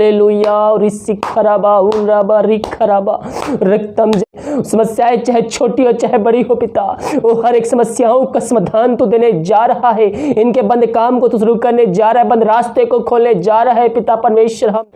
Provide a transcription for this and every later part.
Hallelujah. रिसिखराबा उराबा रिखराबा रक्तम। समस्याएं चाहे छोटी हो चाहे बड़ी हो पिता, वो हर एक समस्याओं का समाधान तो देने जा रहा है। इनके बंद काम को तो शुरू करने जा रहा है, बंद रास्ते को खोलने जा रहा है पिता परमेश्वर। हम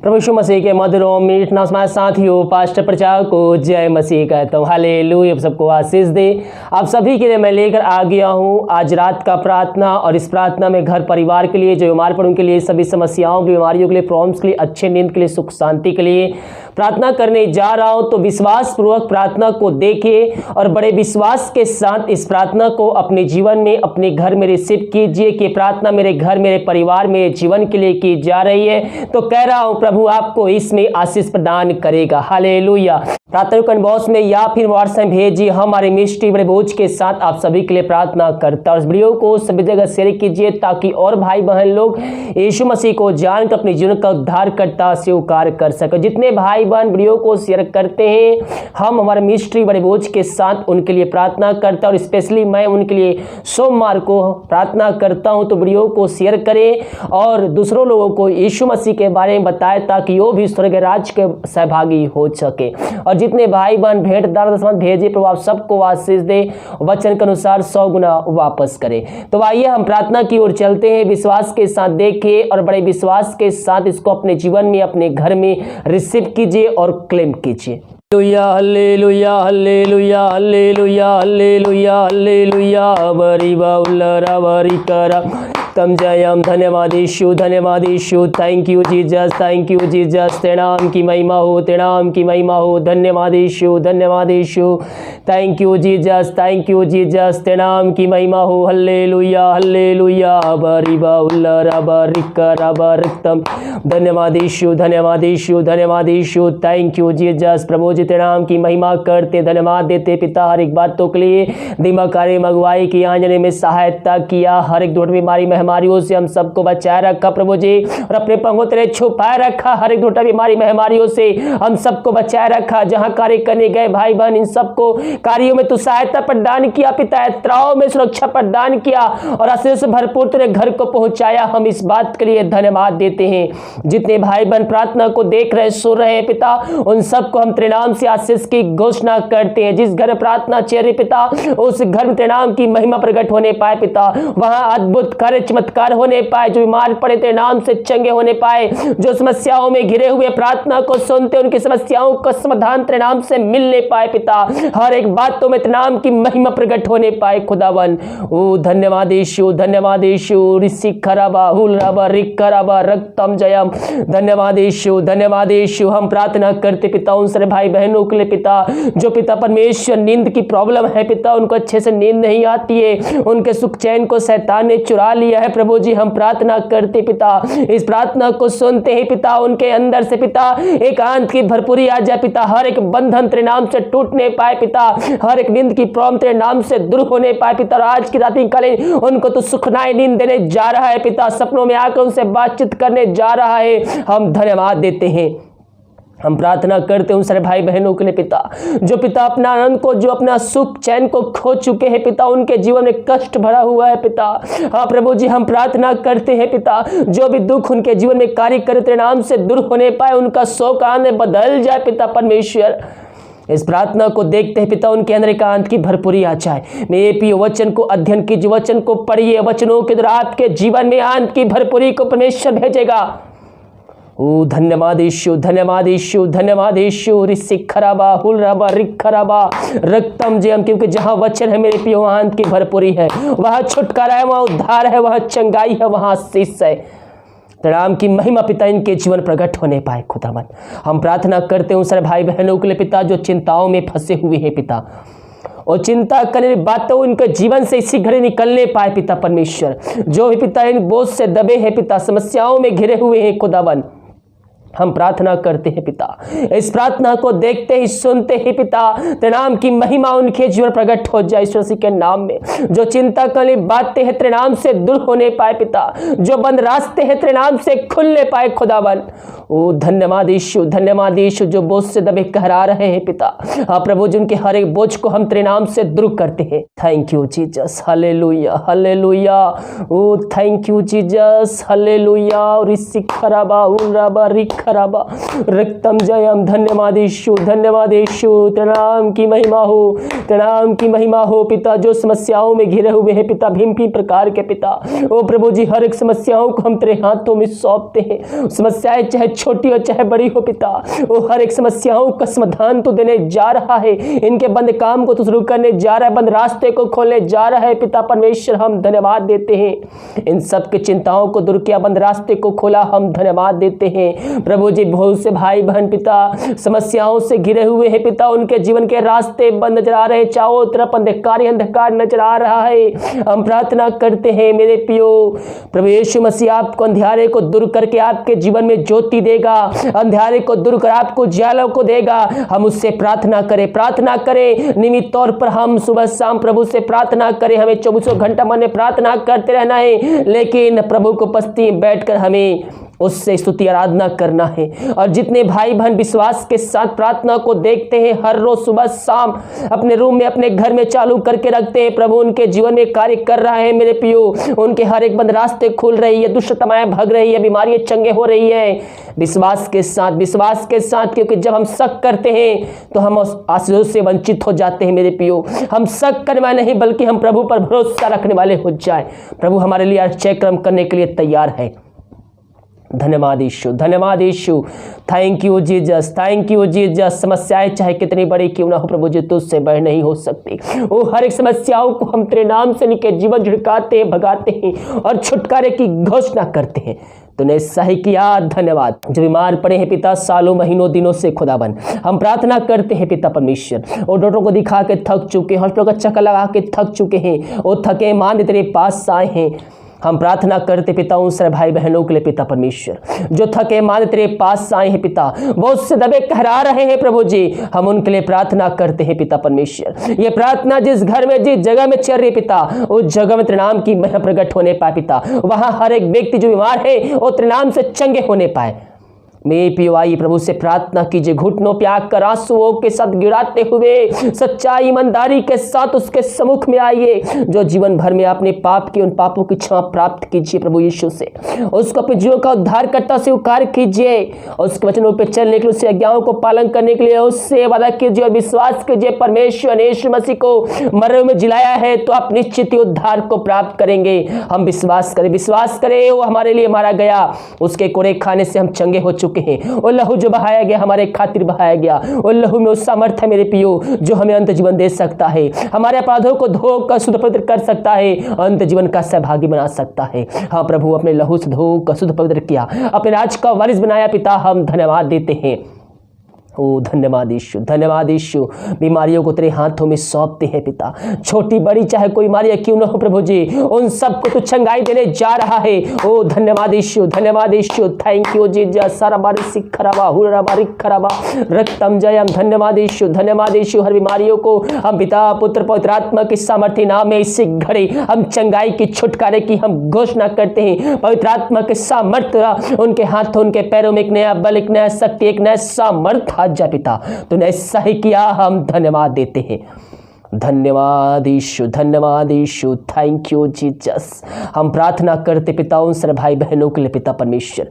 प्रभु यीशु मसीह के मधुरों मीठ नाम हमारे साथियों पास्टर प्रचार को जय मसीह कहता हूँ। हालेलुया। आप सबको आशीष दे। आप सभी के लिए मैं लेकर आ गया हूँ आज रात का प्रार्थना, और इस प्रार्थना में घर परिवार के लिए, जो बीमार पड़ों के लिए, सभी समस्याओं की, बीमारियों के लिए, प्रॉब्लम्स के लिए, अच्छे नींद के लिए, सुख शांति के लिए प्रार्थना करने जा रहा हूँ। तो विश्वास पूर्वक प्रार्थना को देखिए और बड़े विश्वास के साथ इस प्रार्थना को अपने जीवन में, अपने घर में रिसीव कीजिए कि प्रार्थना मेरे घर, मेरे परिवार, मेरे जीवन के लिए की जा रही है। तो कह रहा हूँ प्रभु आपको इसमें आशीष प्रदान करेगा। हालेलुया। प्रार्थना को इनबॉक्स में या फिर व्हाट्सएप भेजिए। हमारे मिनिस्ट्री बड़े बोझ के साथ आप सभी के लिए प्रार्थना करता है। इस वीडियो को सभी जगह शेयर कीजिए ताकि और भाई बहन लोग यीशु मसीह को जानकर अपने जीवन का उद्धार करता स्वीकार कर सके। जितने भाई बहन वीडियो को शेयर करते हैं, हम हमारे मिनिस्ट्री बड़े बोझ के साथ उनके लिए प्रार्थना करता है, और स्पेशली मैं उनके लिए सोमवार को प्रार्थना करता हूं। तो वीडियो को शेयर करें और दूसरों लोगों को यीशु मसीह के बारे में बताएं ताकि वो भी स्वर्ग राज्य के सहभागी हो सके। और जितने भाई बहन भेंट दान दशमलव भेजे, प्रभु आप सबको आशीष दे, वचन के अनुसार 100 गुना वापस करे। तो आइए हम प्रार्थना की ओर चलते हैं। विश्वास के साथ देखिए और बड़े विश्वास के साथ इसको अपने जीवन में, अपने घर में रिसीव कीजिए और क्लेम कीजिए। Hallelujah hallelujah hallelujah hallelujah hallelujah बरी बाउलरा बरी करा तम जयम। धन्यवाद यीशु, धन्यवाद Yeshu. Thank you Jesus, thank you Jesus. तेरे नाम की महिमा हो, तेरे नाम की महिमा हो। धन्यवाद यीशु, धन्यवाद Yeshu. Thank you Jesus, thank you Jesus. तेरे नाम की महिमा हो। हल्लेलुया हल्लेलुया बरी बाउलरा बरी करा बरतम। धन्यवाद यीशु, धन्यवाद यीशु, धन्यवाद यीशु। Thank you Jesus. प्रभु जी तेरे नाम की महिमा करते, धन्यवाद देते पिता हर एक बातों के लिए। दिमाग कार्य मगवाई की आंजने में सहायता किया, हर एक दुर्घटना बीमारी महामारियों से हम सबको बचाए रखा प्रभु जी, और अपने पंखों तेरे छुपाए रखा। हर एक दुर्घटना बीमारी महामारियों से हम सबको बचाए रखा। जहां कार्य करने गए भाई बहन, इन सबको कार्यों में तू सहायता प्रदान किया पिता, यात्राओं में सुरक्षा प्रदान किया, और आशीष से भरपूर तेरे घर को पहुंचाया। हम इस बात के लिए धन्यवाद देते हैं। जितने भाई बहन प्रार्थना को देख रहे, सुन रहे हैं पिता, उन सबको हम तेरे नाम से आशीष की घोषणा करते हैं। जिस घर में प्रार्थना चल रही पिता, उस घर में तेरे नाम की महिमा प्रकट होने पाए पिता, वहां अद्भुत कार्य चमत्कार होने पाए। जो बीमार पड़े तेरे नाम से चंगे होने पाए, जो समस्याओं में घिरे हुए प्रार्थना को सुनते उनकी समस्याओं का समाधान तेरे नाम से मिलने पाए पिता। हर एक बातों में तेरे नाम की महिमा प्रकट होने पाए खुदावन। ओ धन्यवाद यीशु, धन्यवाद यीशु। ऋषि खराबा हुलराबा रिकराबा रक्तम जयम। धन्यवाद यीशु, धन्यवाद यीशु। हम प्रार्थना करते पिता उन सारे भाई बहनों के लिए पिता, जो पिता परमेश्वर नींद की प्रॉब्लम है पिता, उनको अच्छे से नींद नहीं आती है, उनके सुख चैन को शैतान ने चुरा लिया है प्रभु जी। हम प्रार्थना करते पिता, इस प्रार्थना को सुनते ही पिता उनके अंदर से पिता एकांत की भरपूरी आ जाए पिता। हर एक बंधन तेरे नाम से टूटने पाए पिता, हर एक नींद की प्रॉब्लम तेरे नाम से दूर होने पाए पिता। और आज की रात कालीन उनको तो सुखनाई नींद देने जा रहा है पिता, सपनों में आकर उनसे बातचीत करने जा रहा है। हम धन्यवाद देते हैं। हम प्रार्थना करते हैं उन सारे भाई बहनों के लिए पिता, जो पिता अपना आनंद को, जो अपना सुख चैन को खो चुके हैं पिता, उनके जीवन में कष्ट भरा हुआ है पिता। हाँ प्रभु जी हम प्रार्थना करते हैं पिता, जो भी दुख उनके जीवन में कार्य करे तेरे नाम से दूर होने पाए, उनका शोक आनंद बदल जाए पिता परमेश्वर। इस प्रार्थना को देखते हैं पिता, उनके अंदर एकांत की भरपूरी आ जाए। मेरे प्रिय वचन को अध्ययन कीजिए, वचन को पढ़िए, वचनों के द्वारा आपके जीवन में आनंद की भरपूरी को परमेश्वर भेजेगा। ओ धन्यवाद यीशु, धन्यवाद यीशु, धन्यवाद यीशु। ऋषि खराबा हुलराबा रिक खराबा रक्तम जयम। क्योंकि जहां वचन है मेरे प्रिय वहां आनंद की भरपूरी है, वहां छुटकारा है, वहां उद्धार है, वहां चंगाई है, वहां आशीष है। नाम की महिमा पिता इनके जीवन प्रकट होने पाए खुदावन। हम प्रार्थना करते हैं उन सारे भाई बहनों के लिए पिता, जो चिंताओं में फंसे हुए हैं पिता, और चिंता करने बातों उनके जीवन से इसी घड़ी निकलने पाए पिता परमेश्वर। जो भी पिता इन बोझ से दबे हैं पिता, समस्याओं में घिरे हुए हैं खुदावन, हम प्रार्थना करते हैं पिता, इस प्रार्थना को देखते ही सुनते ही पिता तेरे नाम की महिमा उनके जीवन प्रकट हो जाए यीशु मसीह के नाम में। जो चिंता करने बातें हैं तेरे नाम से दूर होने पाए पिता, जो बंद रास्ते हैं तेरे नाम से खुलने पाए खुदावन। ओ धन्यवाद यीशु, धन्यवाद यीशु, जो बोझ से दबे कहरा रहे हैं पिता। हाँ प्रभु, जिनके हर एक बोझ को हम तेरे नाम से दूर करते हैं। Thank you Jesus, hallelujah hallelujah. Oh thank you Jesus, hallelujah. ऋषि खराबा उराबा रिक खराबा रक्तम जयम। धन्यवाद यीशु, धन्यवाद यीशु। तेरे नाम की महिमा हो, तेरे नाम की महिमा हो पिता। जो समस्याओं में घिरे हुए हैं पिता, भिन्न प्रकार के पिता, ओ प्रभु जी, हर एक समस्याओं को हम तेरे हाथों में सौंपते हैं। समस्याएं चाहे छोटी हो चाहे बड़ी हो पिता, वो हर एक समस्याओं का समाधान तो देने जा रहा है। इनके बंद काम को तो शुरू करने जा रहा है, बंद रास्ते को खोलने जा रहा है पिता परमेश्वर। हम धन्यवाद देते हैं। इन सब की चिंताओं को दूर किया, बंद रास्ते को खोला, हम धन्यवाद देते हैं प्रभु जी। बहुत से भाई बहन पिता समस्याओं से घिरे हुए हैं पिता, उनके जीवन के रास्ते बंद नजर आ रहे हैं, चारों तरफ अंधकार अंधकार नजर आ रहा है। हम प्रार्थना करते हैं मेरे पियो प्रभु यीशु मसीह, आपको अंधियारे को दूर करके आपके जीवन में ज्योति देगा, अंधियारे को दूर कर आपको उजालों को देगा। हम उससे प्रार्थना करें नियमित तौर पर। हम सुबह शाम प्रभु से प्रार्थना करें। हमें 24 घंटा मन में प्रार्थना करते रहना है, लेकिन प्रभु को उपस्थिति में बैठकर हमें उससे स्तुति आराधना करना है। और जितने भाई बहन विश्वास के साथ प्रार्थना को देखते हैं, हर रोज सुबह शाम अपने रूम में अपने घर में चालू करके रखते हैं, प्रभु उनके जीवन में कार्य कर रहा है मेरे पियो। उनके हर एक बंद रास्ते खुल रही है, दुष्टताएं भाग रही है, बीमारियां चंगे हो रही है, विश्वास के साथ। क्योंकि जब हम शक करते हैं तो हम आशीर्वाद से वंचित हो जाते हैं मेरे पियो। हम शक करने वाले नहीं, बल्कि हम प्रभु पर भरोसा रखने वाले हो जाए। प्रभु हमारे लिए आश्चर्य कर्म करने के लिए तैयार है। धन्यवाद यीशु, धन्यवाद Yeshu. Thank you Jesus, thank you Jesus. समस्याएं चाहे कितनी बड़ी क्यों ना हो प्रभु जी, तुझसे बड़ी नहीं हो सकती। वो हर एक समस्याओं को हम तेरे नाम से लेकर जीवन झुड़काते हैं, भगाते हैं और छुटकारे की घोषणा करते हैं। तूने सही किया, धन्यवाद। जो बीमार पड़े हैं पिता सालों महीनों दिनों से, खुदाबंद हम प्रार्थना करते हैं पिता परमेश्वर। और डॉक्टरों को दिखा के थक चुके हैं, हॉस्पिटल का चक्कर लगा के थक चुके हैं, वो थके मान तेरे पास आए हैं। हम प्रार्थना करते पिता उन सारे भाई बहनों के लिए पिता परमेश्वर, जो थके मांद तेरे पास आए हैं पिता, बहुत से दबे कहरा रहे हैं प्रभु जी। हम उनके लिए प्रार्थना करते हैं पिता परमेश्वर। ये प्रार्थना जिस घर में जिस जगह में चल रही पिता, उस जगह में तेरे नाम की महिमा प्रकट होने पाए पिता। वहां हर एक व्यक्ति जो बीमार है वो तेरे नाम से चंगे होने पाए। मेरे पियो आइए प्रभु से प्रार्थना कीजिए, घुटनों पे आकर आंसुओं के साथ गिड़ाते हुए सच्चाई ईमानदारी के साथ उसके सम्मुख में आइए। जो जीवन भर में आपने पाप किए, उन पापों की क्षमा प्राप्त कीजिए प्रभु यीशु से। उसको अपने जीवन का उद्धारकर्ता स्वीकार कीजिए, उसके वचनों पर चलने के लिए, उसके आज्ञाओं को पालन करने के लिए उससे वादा कीजिए और विश्वास कीजिए। परमेश्वर ने यीशु मसीह को मरे में जिलाया है तो आप निश्चित ही उद्धार को प्राप्त करेंगे। हम विश्वास करें वो हमारे लिए मारा गया, उसके कोड़े खाने से हम चंगे हो चुके हैं। वो लहू जो बहाया गया हमारे खातिर बहाया गया, वो लहू में उस सामर्थ है मेरे पियो जो हमें अंत जीवन दे सकता है, हमारे अपराधों को धोकर शुद्ध पवित्र कर सकता है, अंत जीवन का सहभागी बना सकता है। हाँ प्रभु, अपने लहू से धोकर शुद्ध पवित्र किया, अपने राज का वारिस बनाया पिता। हम धन्यवाद देते हैं। ओ धन्यवाद यीशु, धन्यवाद यीशु। बीमारियों को तेरे हाथों में सौंपते हैं पिता, छोटी बड़ी चाहे कोई बीमारियां क्यों न हो प्रभु जी, उन सबको तू चंगाई देने जा रहा है। ओ धन्यवाद यीशु, धन्यवाद यीशु। Thank you Jesus. सारा बारी सिख खराबा हुरा बारी खराबा रक्तम जयम। धन्यवाद यीशु, धन्यवाद यीशु। हर बीमारियों को हम पिता पुत्र पवित्र आत्मा के सामर्थ्य नाम में इसी घड़ी हम चंगाई की छुटकारे की हम घोषणा करते हैं। पवित्र आत्मा के सामर्थ्य उनके हाथों उनके पैरों में एक नया बल, एक नया शक्ति, एक नया सामर्थ्य जा पिता। तूने सही किया, हम धन्यवाद देते हैं। धन्यवाद यीशु, धन्यवाद यीशु। Thank you Jesus. हम प्रार्थना करते पिता उन सारे भाई बहनों के लिए पिता परमेश्वर,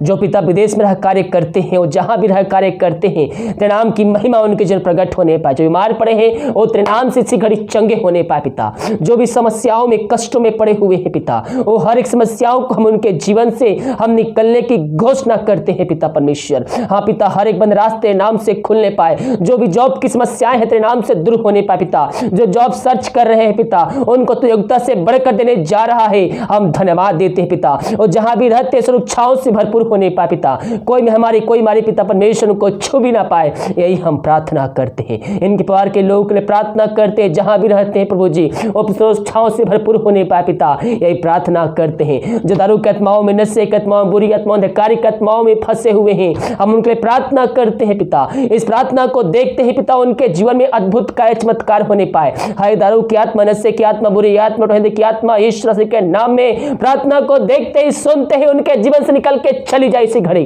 जो पिता विदेश में रह कार्य करते हैं और जहां भी रह कार्य करते हैं, तेरे नाम की महिमा उनके जन प्रकट होने पाए। जो बीमार पड़े हैं वो तेरे नाम से इसी घड़ी चंगे होने पाए पिता। जो भी समस्याओं में कष्टों में पड़े हुए हैं पिता, वो हर एक समस्याओं को हम उनके जीवन से हम निकलने की घोषणा करते हैं पिता परमेश्वर। हाँ पिता, हर एक बंद रास्ते नाम से खुलने पाए। जो भी जॉब की समस्याएं हैं तेरे नाम से दूर होने पाए पिता। जो जॉब सर्च कर रहे हैं पिता, उनको तो योग्यता से बढ़कर देने जा रहा है। हम धन्यवाद देते हैं पिता। और जहां भी रहते सुरक्षाओं से भरपूर होने पाए पिता, कोई हमारी पिता परमेश्वर को छू भी ना पाए, यही हम प्रार्थना करते हैं। इनके परिवार के लोगों के लिए प्रार्थना करते हैं, जहां भी रहते हैं प्रभु जी वो सुरक्षाओं से भरपूर होने पाए पिता, यही प्रार्थना करते हैं। जो दारू की आत्माओं में, नशे की आत्माओं, बुरी आत्माओं, अंधकारी आत्माओं में फंसे हुए हैं, हम उनके लिए प्रार्थना करते हैं पिता। इस प्रार्थना को देखते हैं पिता, उनके जीवन में अद्भुत कार्य चमत्कार होने पाए। हाय दारू की आत्मा, नशे की आत्मा, बुरी आत्मा, की आत्मा, ईश्वर के नाम में प्रार्थना को देखते ही सुनते ही उनके जीवन से निकल के चली जाए इसी घड़ी।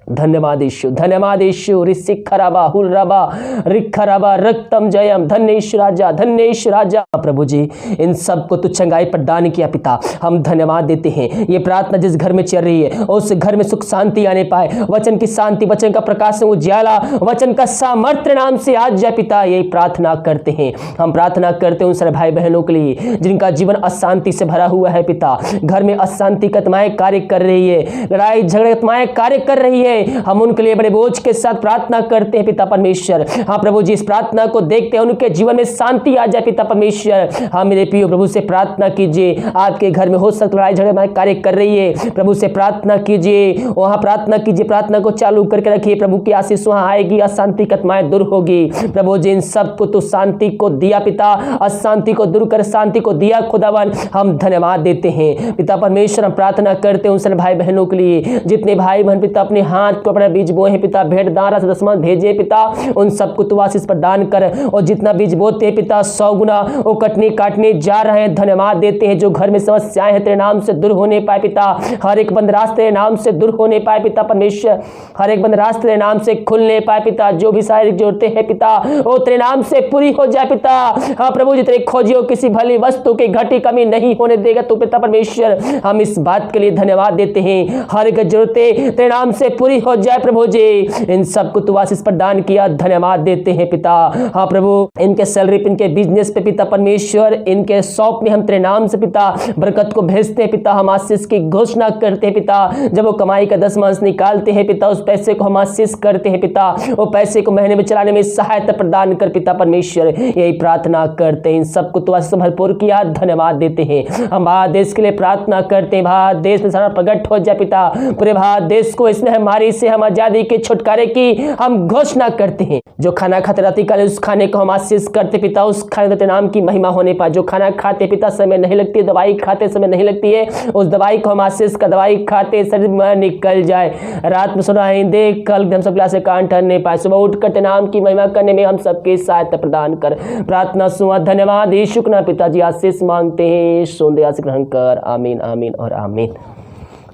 धन्यवाद यीशु, धन्यवाद यीशु। रिसिखराबा हुर्राबा रिखराबा रक्तम जयम। धन्य यीशु राजा, धन्य यीशु राजा। प्रभु जी इन सबको तू चंगाई प्रदान किया पिता, हम धन्यवाद देते हैं। ये प्रार्थना जिस घर में चल रही है उस घर में सुख शांति आने पाए, वचन की शांति, वचन का प्रकाश उजियाला, वचन का सामर्थ्य नाम से आज जाए पिता, यही प्रार्थना करते हैं। हम प्रार्थना करते हैं उन सारे भाई बहनों के लिए जिनका जीवन अशांति से भरा हुआ है पिता, घर में अशांति की आत्माएं कार्य कर रही है, लड़ाई झगड़े आत्माएं कार्य कर रही है, हम उनके लिए बड़े बोझ के साथ प्रार्थना करते हैं पिता परमेश्वर। हाँ प्रभु जी, इस प्रार्थना को देखते हैं उनके जीवन में शांति आ जाए पिता परमेश्वर। हाँ मेरे प्रिय प्रभु से प्रार्थना कीजिए, आपके घर में हो सकता लड़ाई झगड़े में कार्य कर रही है, प्रभु से प्रार्थना कीजिए, वहां प्रार्थना कीजिए, प्रार्थना को चालू करके रखिए। प्रभु की आशीष वहां आएगी, अशांति की आत्माएं दूर होगी। प्रभु जी इन सबको तो शांति को दिया पिता, अशांति को दूर कर शांति को दिया खुदावन, हम धन्यवाद देते हैं पिता परमेश्वर। हम प्रार्थना करते हैं उन सभी भाई बहनों के लिए जितने भाई बहन पिता अपने हाथ को अपना बीज बोए हैं पिता, भेंट दारा से दसवां भेजे पिता, उन सबको तू आशीष प्रदान कर, और जितना बीज बोते हैं पिता 100 गुना वो कटने काटने जा रहे हैं। धन्यवाद देते हैं जो घर में समस्याएं हैं तेरे नाम से दूर होने पाए पिता, हर एक बंद रास्ते तेरे नाम से दूर होने पाए पिता परमेश्वर, हर एक बंद रास्ते तेरे नाम से खुलने पाए पिता, जो भी शारीरिक जरूरतें हैं पिता वो तेरे नाम से पूरी हो जाए पिता। हाँ प्रभु जी तेरे खोजियो किसी भली वस्तु की घटी कमी नहीं होने देगा तू पिता परमेश्वर, हम इस बात के लिए धन्यवाद देते हैं। हर एक जरूरतें तेरे नाम से पूरी हो जाए प्रभु जी, इन सबको तू आशीष प्रदान किया, धन्यवाद देते हैं पिता। हाँ प्रभु इनके सैलरी पे, इनके बिजनेस पे पिता परमेश्वर, इनके शॉप में हम तेरे नाम से पिता बरकत को भेजते हैं पिता, हम आशीष की घोषणा करते हैं पिता। जब वो कमाई का 10 निकालते हैं पिता, उस पैसे को हम आशीष करते हैं पिता, वो पैसे को महीने में चलाने में सहायता प्रदान कर पिता परमेश्वर, यही प्रार्थना करते हैं। इन सबको तू आशीष भरपूर किया, धन्यवाद देते हैं। हम भारत देश के लिए प्रार्थना करते हैं, भारत देश में सारा प्रकट हो जाए पिता, पूरे भारत देश को इस महामारी से हम आजादी के छुटकारे की हम घोषणा करते हैं। जो खाना खाते रात्रि काले उस खाने को हम आशीष करते पिता, उस खाने के नाम की महिमा होने पाए। जो खाना खाते पिता समय नहीं लगती है, दवाई खाते समय नहीं लगती है, उस दवाई को हम आशीष का दवाई खाते शरीर में निकल जाए, रात में सुनाई दे, कल हम सब से कान ठहरने पाए, सुबह उठ कर नाम की महिमा करने में हम सबकी सहायता प्रदान कर। प्रार्थना सुना, धन्यवाद यीशु के नाम पिताजी आशीष मांगते हैं, सुन दे आशीष ग्रहण कर, आमीन आमीन और आमीन।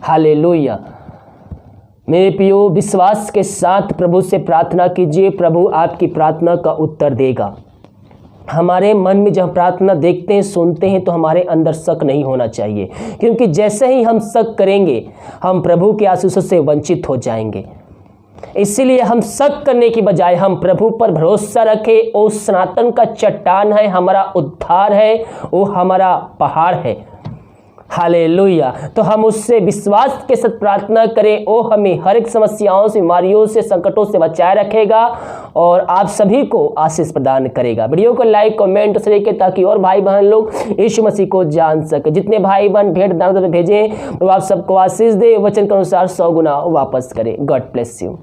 हालेलुया। मेरे प्रियो विश्वास के साथ प्रभु से प्रार्थना कीजिए, प्रभु आपकी प्रार्थना का उत्तर देगा। हमारे मन में जब प्रार्थना देखते हैं सुनते हैं तो हमारे अंदर शक नहीं होना चाहिए, क्योंकि जैसे ही हम शक करेंगे हम प्रभु के आशीषों से वंचित हो जाएंगे। इसीलिए हम शक करने की बजाय हम प्रभु पर भरोसा रखें। वो सनातन का चट्टान है, हमारा उद्धार है, वो हमारा पहाड़ है। हालेलुया। तो हम उससे विश्वास के साथ प्रार्थना करें, वो हमें हर एक समस्याओं से, बीमारियों से, संकटों से बचाए रखेगा और आप सभी को आशीष प्रदान करेगा। वीडियो को लाइक कमेंट करें ताकि और भाई बहन लोग यीशु मसीह को जान सके। जितने भाई बहन भेंट दान भेजें तो आप सबको आशीष दे, वचन के अनुसार 100 गुना वापस करें। God bless you.